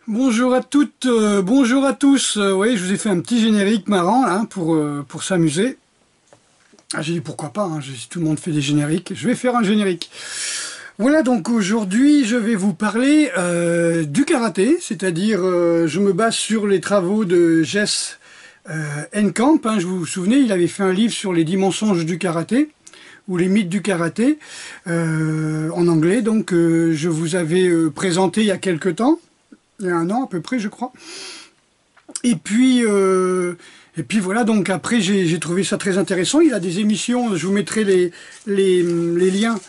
Bonjour à toutes, bonjour à tous. Oui, je vous ai fait un petit générique marrant là, pour s'amuser. Ah, j'ai dit pourquoi pas, hein, si tout le monde fait des génériques, je vais faire un générique. Voilà, donc aujourd'hui je vais vous parler du karaté, c'est-à-dire je me base sur les travaux de Jess Enkamp. Hein, je vous souvenez, il avait fait un livre sur les 10 mensonges du karaté, ou les mythes du karaté, en anglais. Donc je vous avais présenté il y a quelque temps, il y a 1 an à peu près je crois. Et puis voilà, donc après j'ai trouvé ça très intéressant. Il a des émissions, je vous mettrai les liens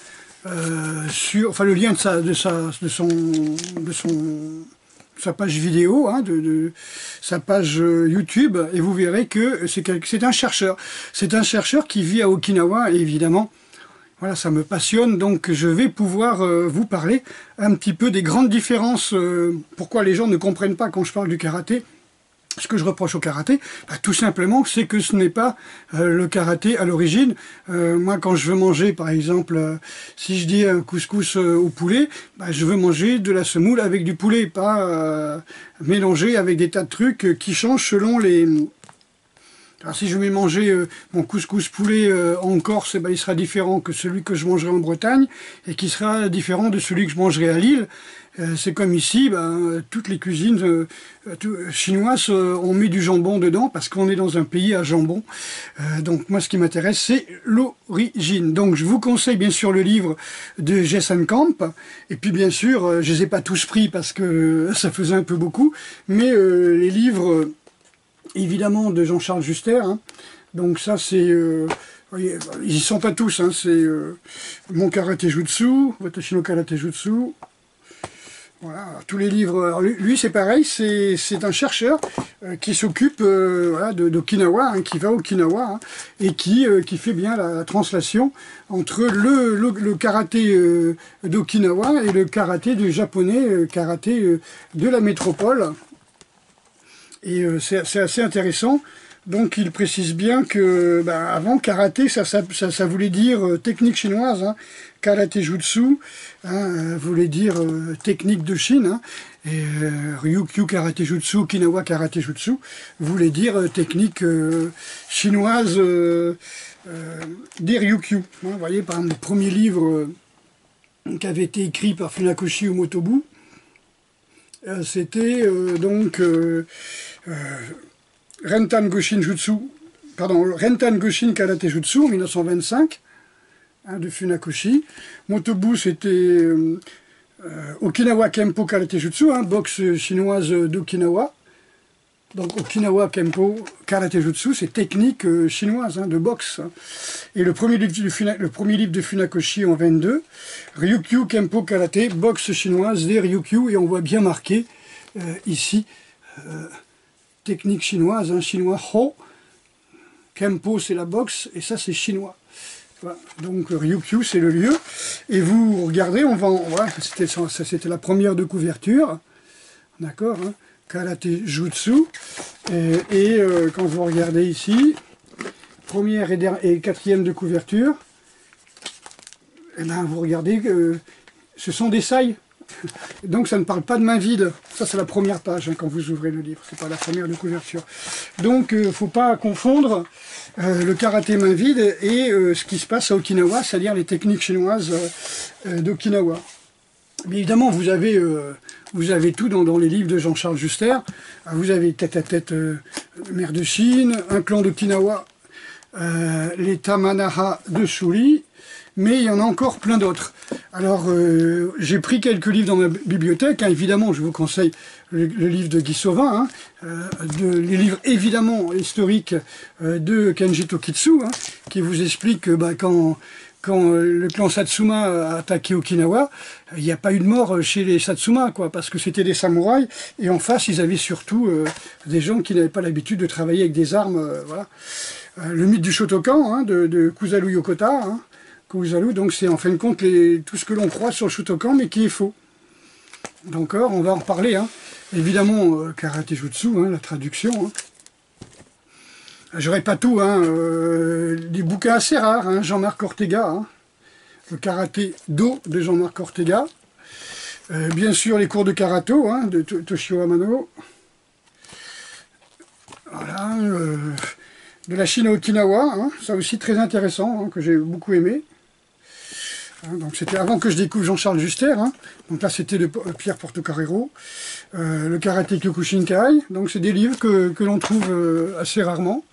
enfin le lien de sa page vidéo, hein, de sa page YouTube, et vous verrez que c'est un chercheur. C'est un chercheur qui vit à Okinawa, et évidemment, voilà, ça me passionne, donc je vais pouvoir vous parler un petit peu des grandes différences, pourquoi les gens ne comprennent pas quand je parle du karaté. Ce que je reproche au karaté, tout simplement, c'est que ce n'est pas le karaté à l'origine. Moi, quand je veux manger, par exemple, si je dis un couscous au poulet, je veux manger de la semoule avec du poulet, pas mélanger avec des tas de trucs qui changent selon les... Alors si je vais manger mon couscous poulet en Corse, il sera différent que celui que je mangerai en Bretagne, et qui sera différent de celui que je mangerai à Lille. C'est comme ici, toutes les cuisines chinoises, on met du jambon dedans, parce qu'on est dans un pays à jambon. Donc moi ce qui m'intéresse, c'est l'origine. Donc je vous conseille bien sûr le livre de Jess Enkamp, et puis bien sûr, je ne les ai pas tous pris parce que ça faisait un peu beaucoup, mais les livres... évidemment de Jean-Charles Juster, hein. Donc ça c'est, ils y sont pas tous, hein. C'est Mon Karaté Jutsu, Watashi no Karate Jutsu, voilà, tous les livres. Alors, lui c'est pareil, c'est un chercheur qui s'occupe voilà, d'Okinawa, hein, qui va à Okinawa, hein, et qui fait bien la translation entre le karaté d'Okinawa et le karaté du japonais, karaté de la métropole. Et c'est assez intéressant. Donc il précise bien que avant karaté ça voulait dire technique chinoise, hein. Karaté jutsu, hein, voulait dire technique de Chine, hein. Et Ryukyu karaté jutsu, Okinawa karaté jutsu voulait dire technique chinoise des Ryukyu, hein. Vous voyez, par exemple, le premier livre qui avait été écrit par Funakoshi Umotobu, c'était Rentan Goshin Karate Jutsu en 1925, hein, de Funakoshi. Motobu, c'était Okinawa Kempo Karate Jutsu, hein, boxe chinoise d'Okinawa. Donc Okinawa Kempo Karate Jutsu, c'est technique chinoise, hein, de boxe. Et le premier livre de Funakoshi en 22, Ryukyu Kempo Karate, boxe chinoise des Ryukyu, et on voit bien marqué ici, technique chinoise, hein, chinois Ho, Kempo c'est la boxe, et ça c'est chinois. Voilà. Donc Ryukyu c'est le lieu, et vous regardez, voilà, c'était la première de couverture, d'accord, hein, Karaté Jutsu, et quand vous regardez ici, première et quatrième de couverture, et vous regardez, ce sont des sailles. Donc ça ne parle pas de main vide, ça c'est la première page, hein, quand vous ouvrez le livre, c'est pas la première de couverture. Donc faut pas confondre le karaté main vide et ce qui se passe à Okinawa, c'est-à-dire les techniques chinoises d'Okinawa. Mais évidemment vous avez tout dans les livres de Jean-Charles Juster. Vous avez tête à tête mer de Chine, un clan d'Okinawa, les Tamanaha de Shuri, mais il y en a encore plein d'autres. Alors, j'ai pris quelques livres dans ma bibliothèque, hein, évidemment, je vous conseille le livre de Guy Sauvin, hein, les livres évidemment historiques de Kenji Tokitsu, hein, qui vous explique que quand le clan Satsuma a attaqué Okinawa, il n'y a pas eu de mort chez les Satsuma, quoi, parce que c'était des samouraïs, et en face, ils avaient surtout des gens qui n'avaient pas l'habitude de travailler avec des armes, voilà. Le mythe du Shotokan, hein, de Kusaru Yokota, hein, donc c'est en fin de compte tout ce que l'on croit sur le Shotokan, mais qui est faux. Donc on va en reparler, hein. Évidemment, Karaté Jutsu, hein, la traduction, hein. J'aurais pas tout, hein, des bouquins assez rares, hein, Jean-Marc Ortega, hein, le karaté do de Jean-Marc Ortega, bien sûr les cours de karato hein, de Toshio Amano, voilà, de la Chine à Okinawa, hein, ça aussi très intéressant, hein, que j'ai beaucoup aimé. Hein, donc c'était avant que je découvre Jean-Charles Juster, hein, donc là c'était de Pierre Portocarrero, le karaté Kyokushinkai, donc c'est des livres que l'on trouve assez rarement.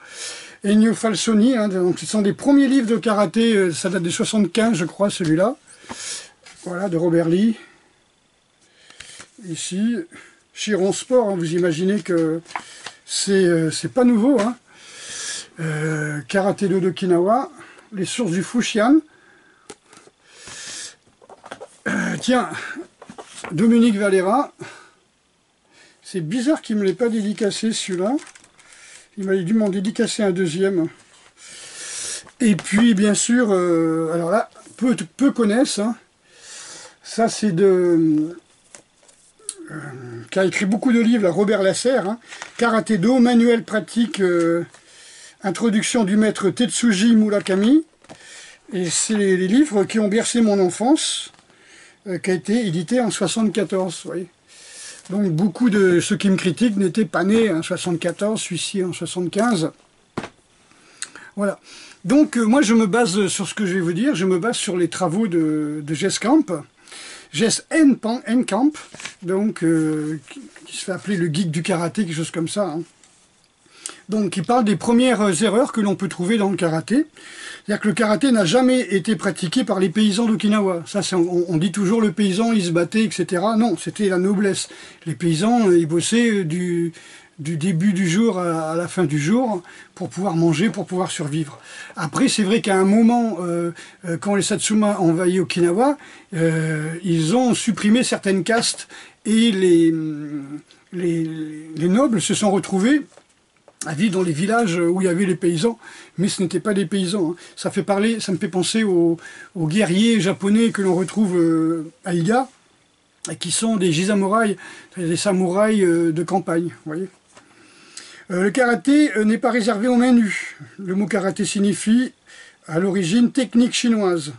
Ennio Falsoni, hein, donc ce sont des premiers livres de karaté, ça date de 75 je crois celui-là, voilà, de Robert Lee. Ici, Chiron Sport, hein, vous imaginez que c'est pas nouveau, hein. Karaté do d'Okinawa, les sources du Fujian. Tiens, Dominique Valera, c'est bizarre qu'il ne me l'ait pas dédicacé celui-là. Il m'a dû m'en dédicacer un deuxième. Et puis, bien sûr, alors là, peu connaissent. Hein. Ça, c'est qui a écrit beaucoup de livres, là, Robert Lasserre. Hein. Karaté Do, manuel pratique, introduction du maître Tetsuji Murakami. Et c'est les livres qui ont bercé mon enfance, qui a été édité en 74. Vous voyez. Donc beaucoup de ceux qui me critiquent n'étaient pas nés en 74, celui-ci en 75. Voilà. Donc moi je me base sur ce que je vais vous dire, je me base sur les travaux de Jess Camp, Jess N. Camp, donc qui se fait appeler le geek du karaté, quelque chose comme ça. Hein. Donc il parle des premières erreurs que l'on peut trouver dans le karaté. C'est-à-dire que le karaté n'a jamais été pratiqué par les paysans d'Okinawa. Ça, on dit toujours le paysan, il se battait, etc. Non, c'était la noblesse. Les paysans, ils bossaient du début du jour à la fin du jour pour pouvoir manger, pour pouvoir survivre. Après, c'est vrai qu'à un moment, quand les Satsuma ont envahi Okinawa, ils ont supprimé certaines castes et les nobles se sont retrouvés à vivre dans les villages où il y avait les paysans, mais ce n'étaient pas des paysans. Hein. Ça me fait penser aux guerriers japonais que l'on retrouve à Iga, et qui sont des jisamouraïs, des samouraïs de campagne. Vous voyez. Le karaté n'est pas réservé aux mains nues. Le mot karaté signifie, à l'origine, technique chinoise.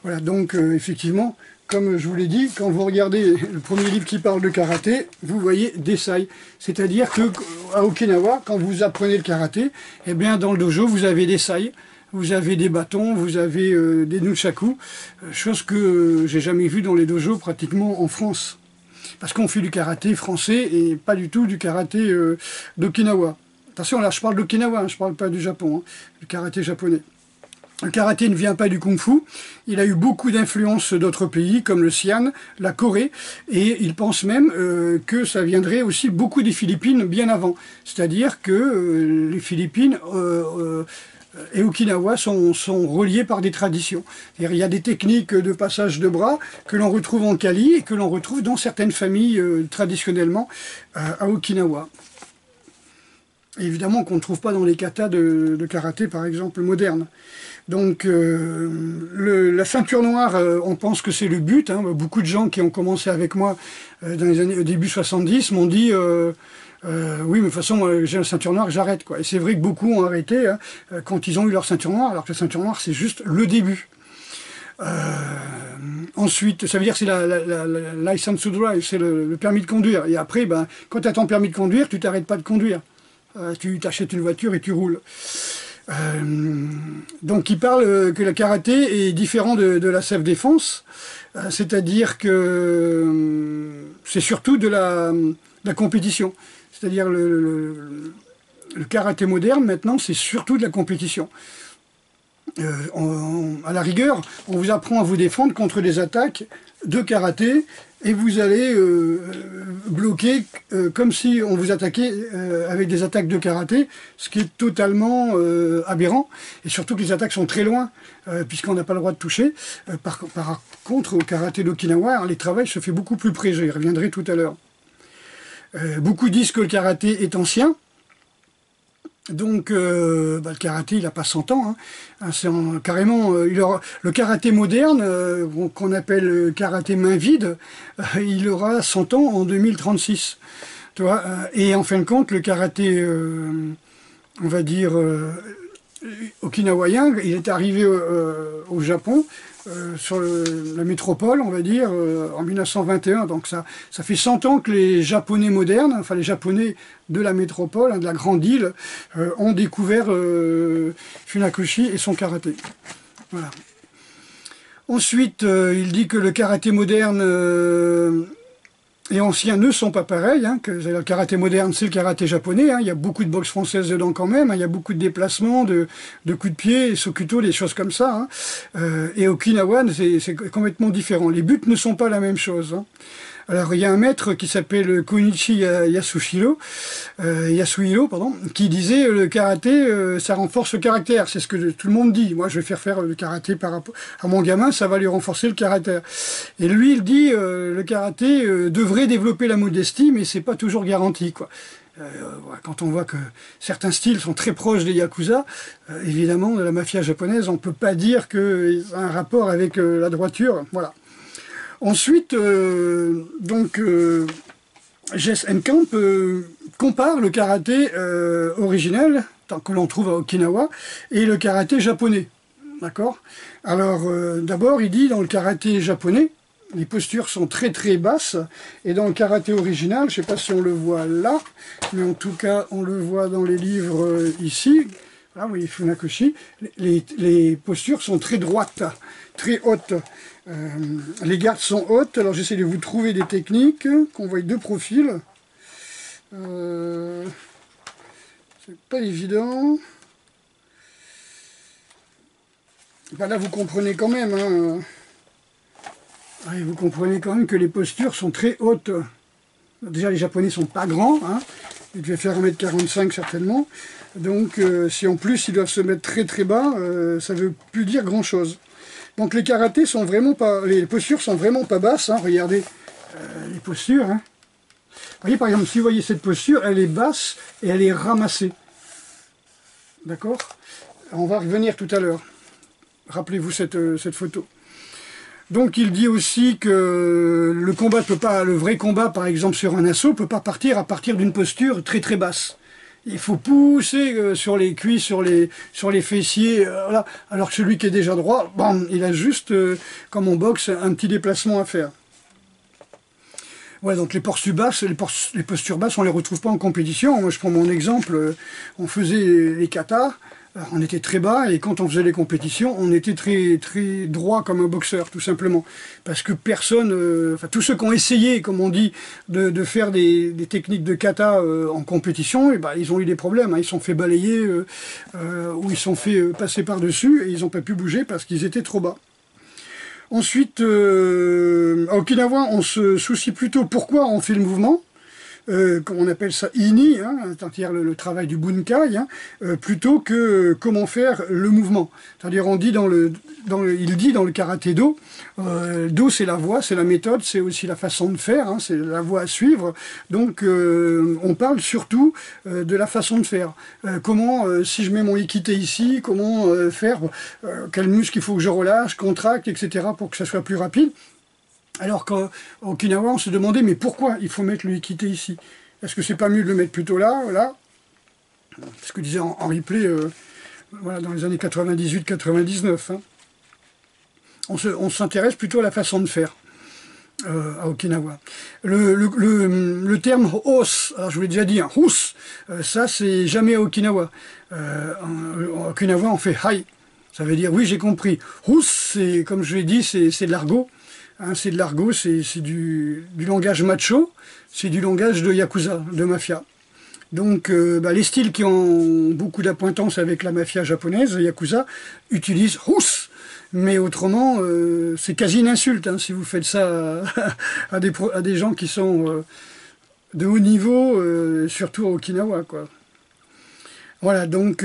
Voilà, donc effectivement, comme je vous l'ai dit, quand vous regardez le premier livre qui parle de karaté, vous voyez des sai. C'est-à-dire qu'à Okinawa, quand vous apprenez le karaté, eh bien dans le dojo, vous avez des sai, vous avez des bâtons, vous avez des nunchaku, chose que j'ai jamais vue dans les dojos pratiquement en France. Parce qu'on fait du karaté français et pas du tout du karaté d'Okinawa. Attention, là je parle d'Okinawa, hein, je ne parle pas du Japon, hein, du karaté japonais. Le karaté ne vient pas du kung-fu, il a eu beaucoup d'influences d'autres pays comme le Siam, la Corée, et il pense même que ça viendrait aussi beaucoup des Philippines bien avant. C'est-à-dire que les Philippines et Okinawa sont reliés par des traditions. Il y a des techniques de passage de bras que l'on retrouve en Kali et que l'on retrouve dans certaines familles traditionnellement à Okinawa. Évidemment qu'on ne trouve pas dans les katas de karaté, par exemple, modernes. Donc, la ceinture noire, on pense que c'est le but. Hein. Beaucoup de gens qui ont commencé avec moi dans les années début 70 m'ont dit oui, mais de toute façon, j'ai la ceinture noire, j'arrête. Et c'est vrai que beaucoup ont arrêté hein, quand ils ont eu leur ceinture noire, alors que la ceinture noire, c'est juste le début. Ensuite, ça veut dire que c'est la license to drive, c'est le permis de conduire. Et après, ben, quand tu as ton permis de conduire, tu t'arrêtes pas de conduire. Tu t'achètes une voiture et tu roules. Donc il parle que le karaté est différent de la self-défense, c'est-à-dire que c'est surtout de la compétition. C'est-à-dire le karaté moderne maintenant c'est surtout de la compétition. À la rigueur, on vous apprend à vous défendre contre des attaques de karaté et vous allez bloquer comme si on vous attaquait avec des attaques de karaté, ce qui est totalement aberrant, et surtout que les attaques sont très loin, puisqu'on n'a pas le droit de toucher. Par contre, au karaté d'Okinawa, les travails se fait beaucoup plus près, j'y reviendrai tout à l'heure. Beaucoup disent que le karaté est ancien. Donc, le karaté, il n'a pas 100 ans. Hein. C'est carrément le karaté moderne, qu'on appelle karaté main vide, il aura 100 ans en 2036. Tu vois, et en fin de compte, le karaté on va dire, okinawayen. Il est arrivé au Japon, sur la métropole, on va dire, en 1921. Donc ça fait 100 ans que les Japonais modernes, enfin les Japonais de la métropole, hein, de la grande île, ont découvert Funakoshi et son karaté. Voilà. Ensuite, il dit que le karaté moderne et anciens ne sont pas pareils, hein, que le karaté moderne c'est le karaté japonais, hein, il y a beaucoup de boxe française dedans quand même, hein, il y a beaucoup de déplacements, de coups de pied, sokuto, des choses comme ça, hein, et Okinawa c'est complètement différent, les buts ne sont pas la même chose. Hein. Alors il y a un maître qui s'appelle Konichi Yasuhiro, qui disait le karaté ça renforce le caractère, c'est ce que tout le monde dit. Moi je vais faire le karaté par rapport à mon gamin, ça va lui renforcer le caractère. Et lui il dit le karaté devrait développer la modestie, mais c'est pas toujours garanti, quoi. Quand on voit que certains styles sont très proches des yakuza, évidemment de la mafia japonaise, on peut pas dire que ça a un rapport avec la droiture, voilà. Ensuite, Jess Enkamp compare le karaté originel, que l'on trouve à Okinawa, et le karaté japonais. D'accord? Alors, d'abord, il dit, dans le karaté japonais, les postures sont très très basses, et dans le karaté original, je ne sais pas si on le voit là, mais en tout cas, on le voit dans les livres ici, là, oui, Funakoshi, les postures sont très droites, très hautes. Les gardes sont hautes, alors j'essaie de vous trouver des techniques, qu'on voit deux profils. C'est pas évident. Ben là vous comprenez quand même, hein. Ouais, vous comprenez quand même que les postures sont très hautes. Déjà les Japonais sont pas grands, hein. Ils devaient faire 1,45 m certainement. Donc si en plus ils doivent se mettre très très bas, ça veut plus dire grand chose. Donc les karatés sont vraiment pas, les postures sont vraiment pas basses, hein. Regardez les postures. Hein. Vous voyez par exemple, si vous voyez cette posture, elle est basse et elle est ramassée. D'accord? On va revenir tout à l'heure. Rappelez-vous cette photo. Donc il dit aussi que le combat peut pas, le vrai combat par exemple sur un assaut peut pas partir à partir d'une posture très très basse. Il faut pousser sur les cuisses, sur les fessiers, voilà. Alors que celui qui est déjà droit, bam, il a juste, comme on boxe, un petit déplacement à faire. Ouais, donc les postures basses, on les retrouve pas en compétition. Moi, je prends mon exemple, on faisait les katas, on était très bas, et quand on faisait les compétitions, on était très, très droit comme un boxeur, tout simplement. Parce que personne, enfin tous ceux qui ont essayé, comme on dit, de faire des techniques de kata en compétition, et ben, ils ont eu des problèmes, hein. Ils se sont fait balayer, ou ils se sont fait passer par-dessus, et ils n'ont pas pu bouger parce qu'ils étaient trop bas. Ensuite, à Okinawa, on se soucie plutôt pourquoi on fait le mouvement. On appelle ça ini, hein, c'est-à-dire le travail du bunkai, hein, plutôt que comment faire le mouvement. C'est-à-dire on dit il dit dans le karaté do, do c'est la voie, c'est la méthode, c'est aussi la façon de faire, hein, c'est la voie à suivre. Donc on parle surtout de la façon de faire. Comment, si je mets mon ikité ici, comment faire, quel muscle il faut que je relâche, contracte, etc. pour que ça soit plus rapide. Alors qu'au Okinawa, on se demandait, mais pourquoi il faut mettre le ikité ici? Est-ce que c'est pas mieux de le mettre plutôt là, là? Ce que disait Henri Play, voilà, dans les années 98-99. Hein. On s'intéresse plutôt à la façon de faire à Okinawa. Le terme os, alors je vous l'ai déjà dit, hein, hus, ça c'est jamais à Okinawa. En Okinawa, on fait hai. Ça veut dire, oui, j'ai compris. Hus, c'est, comme je l'ai dit, c'est de l'argot. Hein, c'est de l'argot, c'est du langage macho, c'est du langage de yakuza, de mafia. Donc les styles qui ont beaucoup d'appointance avec la mafia japonaise, yakuza, utilisent hus, mais autrement, c'est quasi une insulte, hein, si vous faites ça à des gens qui sont de haut niveau, surtout à Okinawa, quoi. Voilà, donc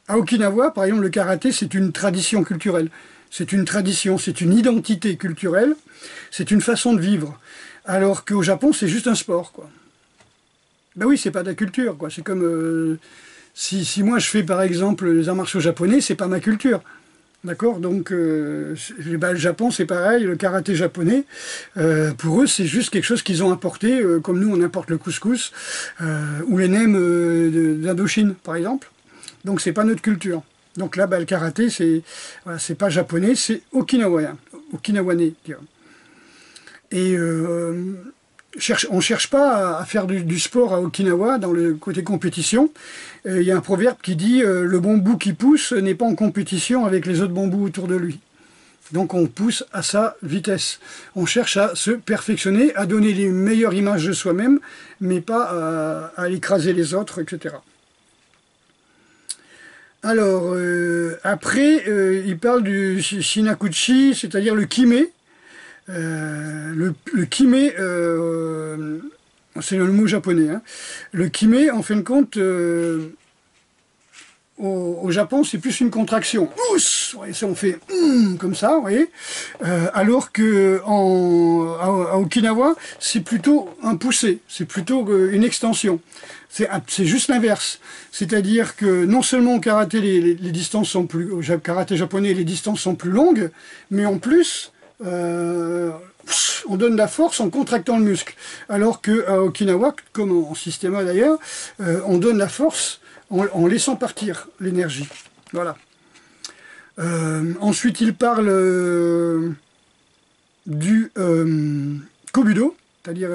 à Okinawa, par exemple, le karaté, c'est une tradition culturelle. C'est une tradition, c'est une identité culturelle, c'est une façon de vivre. Alors qu'au Japon, c'est juste un sport, quoi. Ben oui, c'est pas de la culture, quoi. C'est comme si moi je fais par exemple les arts martiaux japonais, c'est pas ma culture. D'accord, donc le Japon c'est pareil, le karaté japonais, pour eux c'est juste quelque chose qu'ils ont importé, comme nous on importe le couscous, ou les nems d'Indochine par exemple, donc c'est pas notre culture. Donc là le karaté c'est voilà, c'est pas japonais, c'est okinawanais. Et on ne cherche pas à faire du sport à Okinawa dans le côté compétition. Il y a un proverbe qui dit le bambou qui pousse n'est pas en compétition avec les autres bambous autour de lui. Donc on pousse à sa vitesse. On cherche à se perfectionner, à donner les meilleures images de soi-même, mais pas à écraser les autres, etc. Alors, après, il parle du Shinakuchi, c'est-à-dire le kime. Le kime, c'est le mot japonais. Hein. Le kime, en fin de compte, au Japon, c'est plus une contraction. Ouss, ouais, ça on fait comme ça, vous voyez. Alors que à Okinawa, c'est plutôt un poussé, c'est plutôt une extension. C'est juste l'inverse. C'est-à-dire que non seulement au karaté, les distances sont plus, au karaté japonais, les distances sont plus longues, mais en plus, on donne de la force en contractant le muscle. Alors qu'à Okinawa, comme en système d'ailleurs, on donne la force en laissant partir l'énergie. Voilà. Ensuite, il parle du Kobudo. C'est-à-dire,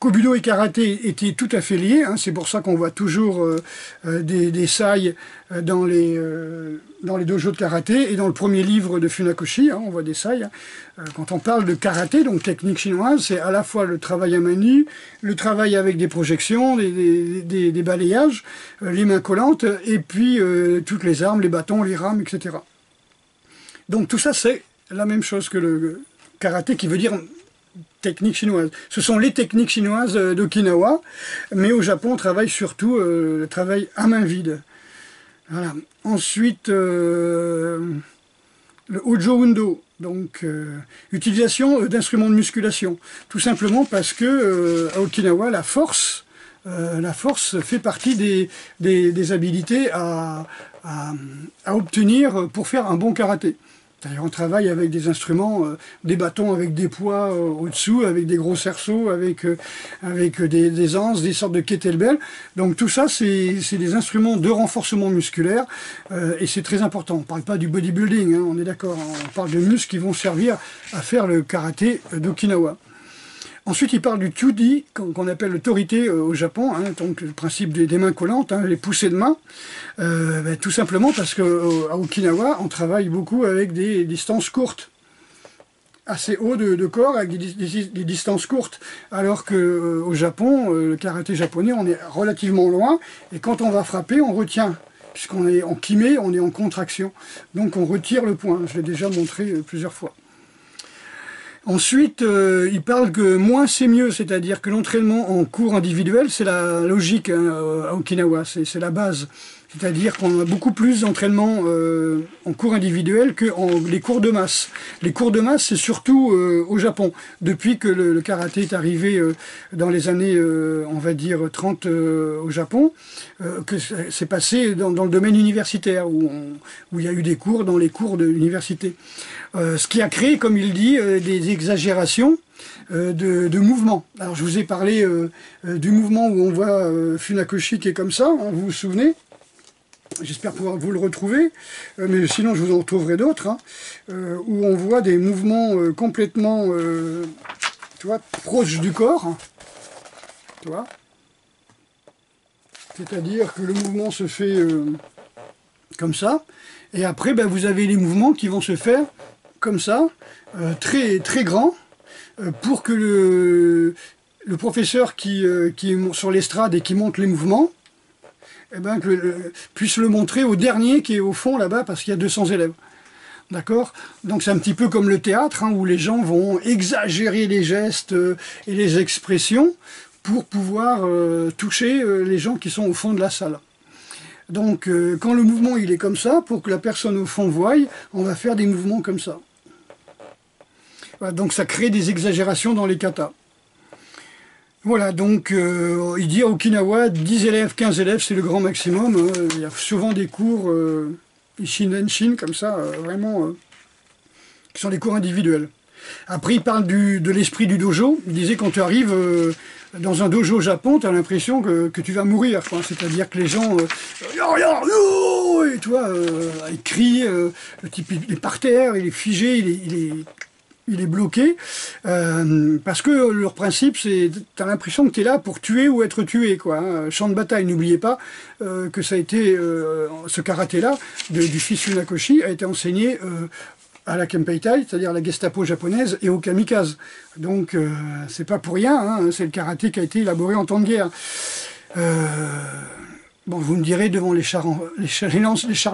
Kobudo et karaté étaient tout à fait liés. Hein, c'est pour ça qu'on voit toujours des sailles dans les dojos de karaté. Et dans le premier livre de Funakoshi, hein, on voit des sailles. Quand on parle de karaté, donc technique chinoise, c'est à la fois le travail à main nue, le travail avec des projections, des balayages, les mains collantes, et puis toutes les armes, les bâtons, les rames, etc. Donc tout ça, c'est la même chose que le karaté, qui veut dire technique chinoise. Ce sont les techniques chinoises d'Okinawa, mais au Japon, on travaille surtout le travail à main vide. Voilà. Ensuite, le Hojo Undo, donc utilisation d'instruments de musculation. Tout simplement parce que à Okinawa, la force fait partie des habilités à obtenir pour faire un bon karaté. D'ailleurs, on travaille avec des instruments, des bâtons avec des poids au-dessous, avec des gros cerceaux, avec des anses, des sortes de kettlebell. Donc tout ça, c'est des instruments de renforcement musculaire et c'est très important. On ne parle pas du bodybuilding, hein, on est d'accord. On parle de muscles qui vont servir à faire le karaté d'Okinawa. Ensuite, il parle du Tudi, qu'on appelle le torité au Japon, hein, donc le principe des mains collantes, hein, les poussées de main. Tout simplement parce qu'à Okinawa, on travaille beaucoup avec des distances courtes, assez haut de corps, avec des distances courtes. Alors qu'au Japon, le karaté japonais, on est relativement loin, et quand on va frapper, on retient. Puisqu'on est en kime, on est en contraction. Donc on retire le point, je l'ai déjà montré plusieurs fois. Ensuite, il parle que moins c'est mieux, c'est-à-dire que l'entraînement en cours individuel, c'est la logique hein, à Okinawa, c'est la base. C'est-à-dire qu'on a beaucoup plus d'entraînement en cours individuel que les cours de masse. Les cours de masse, c'est surtout au Japon. Depuis que le karaté est arrivé dans les années, on va dire, 30 au Japon, que c'est passé dans le domaine universitaire, où il y a eu des cours dans les cours de l'université. Ce qui a créé, comme il dit, des exagérations de mouvements. Alors je vous ai parlé du mouvement où on voit Funakoshi qui est comme ça, hein, vous vous souvenez? J'espère pouvoir vous le retrouver, mais sinon je vous en retrouverai d'autres, hein, où on voit des mouvements complètement tu vois, proches du corps. Hein, tu vois, c'est-à-dire que le mouvement se fait comme ça, et après vous avez les mouvements qui vont se faire comme ça, très, très grands, pour que le professeur qui est sur l'estrade et qui montre les mouvements, puisse le montrer au dernier qui est au fond là-bas parce qu'il y a 200 élèves. D'accord? Donc c'est un petit peu comme le théâtre hein, où les gens vont exagérer les gestes et les expressions pour pouvoir toucher les gens qui sont au fond de la salle. Donc quand le mouvement il est comme ça, pour que la personne au fond voie, on va faire des mouvements comme ça. Voilà, donc ça crée des exagérations dans les katas. Voilà, donc il dit à Okinawa, 10 élèves, 15 élèves, c'est le grand maximum. Il y a souvent des cours Isshin Enshin, comme ça, vraiment, qui sont des cours individuels. Après, il parle de l'esprit du dojo. Il disait quand tu arrives dans un dojo au Japon, tu as l'impression que tu vas mourir. C'est-à-dire que les gens, et toi, ils crient, le type il est par terre, il est figé, il est bloqué, parce que leur principe, c'est, tu as l'impression que tu es là pour tuer ou être tué, quoi. Hein. Champ de bataille, n'oubliez pas que ça a été, ce karaté-là, du fils Funakoshi, a été enseigné à la Kempeitai, c'est-à-dire la Gestapo japonaise, et au kamikaze. Donc, c'est pas pour rien, hein, c'est le karaté qui a été élaboré en temps de guerre. Bon, vous me direz, devant les chars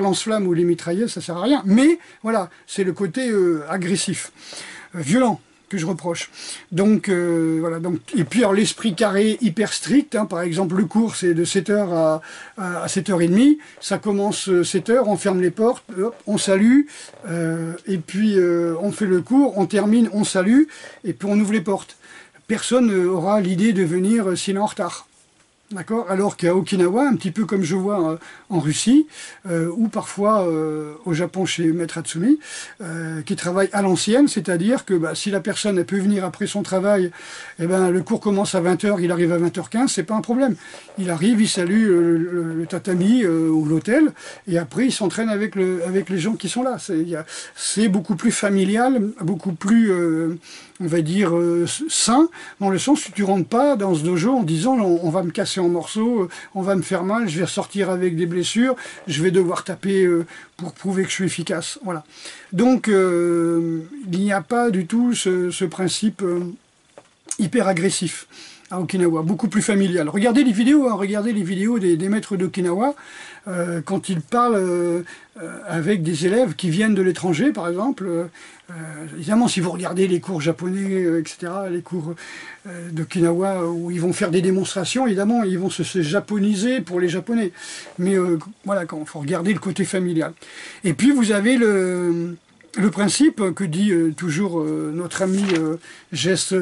lance-flammes ou les mitrailleuses, ça sert à rien. Mais, voilà, c'est le côté agressif, violent, que je reproche. Donc, voilà. Donc, et puis, alors, l'esprit carré hyper strict, hein, par exemple, le cours, c'est de 7h à 7h30. Ça commence 7h, on ferme les portes, hop, on salue, et puis on fait le cours, on termine, on salue, et puis on ouvre les portes. Personne n'aura l'idée de venir sinon en retard. D'accord. Alors qu'à Okinawa, un petit peu comme je vois en Russie, ou parfois au Japon chez Maître Hatsumi, qui travaille à l'ancienne, c'est-à-dire que si la personne elle peut venir après son travail, eh ben, le cours commence à 20h, il arrive à 20h15, c'est pas un problème. Il arrive, il salue le tatami ou l'hôtel, et après il s'entraîne avec les gens qui sont là. C'est beaucoup plus familial, beaucoup plus... on va dire, sain, dans le sens où tu rentres pas dans ce dojo en disant on va me casser en morceaux, on va me faire mal, je vais ressortir avec des blessures, je vais devoir taper pour prouver que je suis efficace. Voilà. Donc, il n'y a pas du tout ce principe hyper agressif à Okinawa, beaucoup plus familial. Regardez les vidéos, hein, regardez les vidéos des maîtres d'Okinawa, quand ils parlent avec des élèves qui viennent de l'étranger, par exemple. Évidemment, si vous regardez les cours japonais, etc., les cours d'Okinawa, où ils vont faire des démonstrations, évidemment, ils vont se japoniser pour les Japonais. Mais voilà, il faut regarder le côté familial. Et puis, vous avez le principe que dit toujours notre ami Jess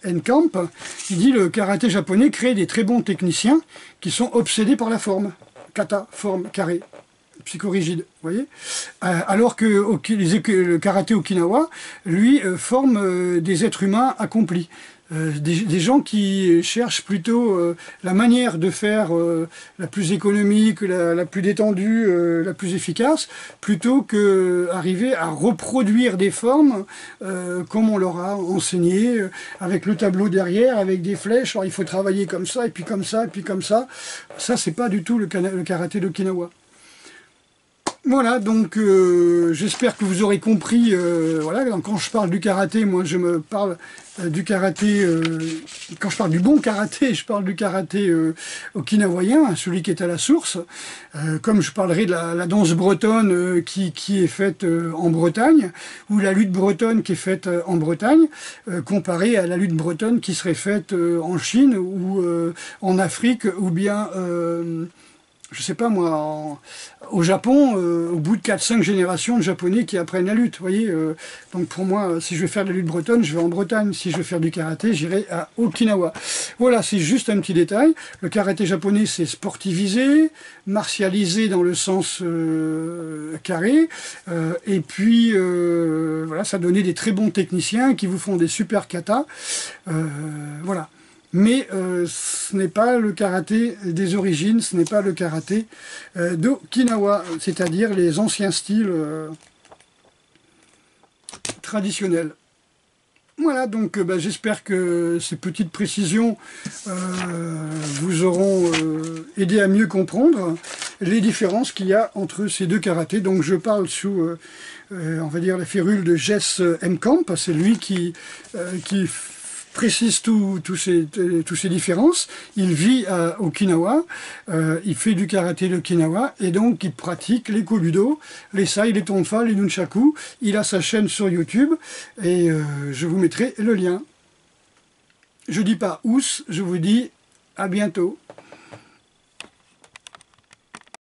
Enkamp, il dit le karaté japonais crée des très bons techniciens qui sont obsédés par la forme. Kata, forme, carré, psychorigide, vous voyez. Alors que le karaté Okinawa, lui, forme des êtres humains accomplis. Des gens qui cherchent plutôt la manière de faire la plus économique, la plus détendue, la plus efficace, plutôt que arriver à reproduire des formes comme on leur a enseigné, avec le tableau derrière, avec des flèches. Alors il faut travailler comme ça, et puis comme ça, et puis comme ça. Ça, c'est pas du tout le karaté d'Okinawa. Voilà, donc j'espère que vous aurez compris, voilà, donc, quand je parle du karaté, moi je me parle du karaté, quand je parle du bon karaté, je parle du karaté okinawayen, celui qui est à la source, comme je parlerai de la danse bretonne qui est faite en Bretagne, ou la lutte bretonne qui est faite en Bretagne, comparée à la lutte bretonne qui serait faite en Chine, ou en Afrique, ou bien... je sais pas moi, au Japon, au bout de 4-5 générations de Japonais qui apprennent la lutte, vous voyez. Donc pour moi, si je veux faire de la lutte bretonne, je vais en Bretagne. Si je veux faire du karaté, j'irai à Okinawa. Voilà, c'est juste un petit détail. Le karaté japonais, c'est sportivisé, martialisé dans le sens carré. Et puis, voilà, ça donnait des très bons techniciens qui vous font des super katas. Voilà. Mais ce n'est pas le karaté des origines, ce n'est pas le karaté d'Okinawa, c'est-à-dire les anciens styles traditionnels. Voilà, donc j'espère que ces petites précisions vous auront aidé à mieux comprendre les différences qu'il y a entre ces deux karatés. Donc je parle sous, on va dire, la férule de Jess Enkamp, c'est lui qui précise toutes ces différences. Il vit à Okinawa, il fait du karaté d'Okinawa, et donc il pratique les kobudo, les sai, les tonfa, les nunchaku. Il a sa chaîne sur YouTube, et je vous mettrai le lien. Je dis pas ous, je vous dis à bientôt.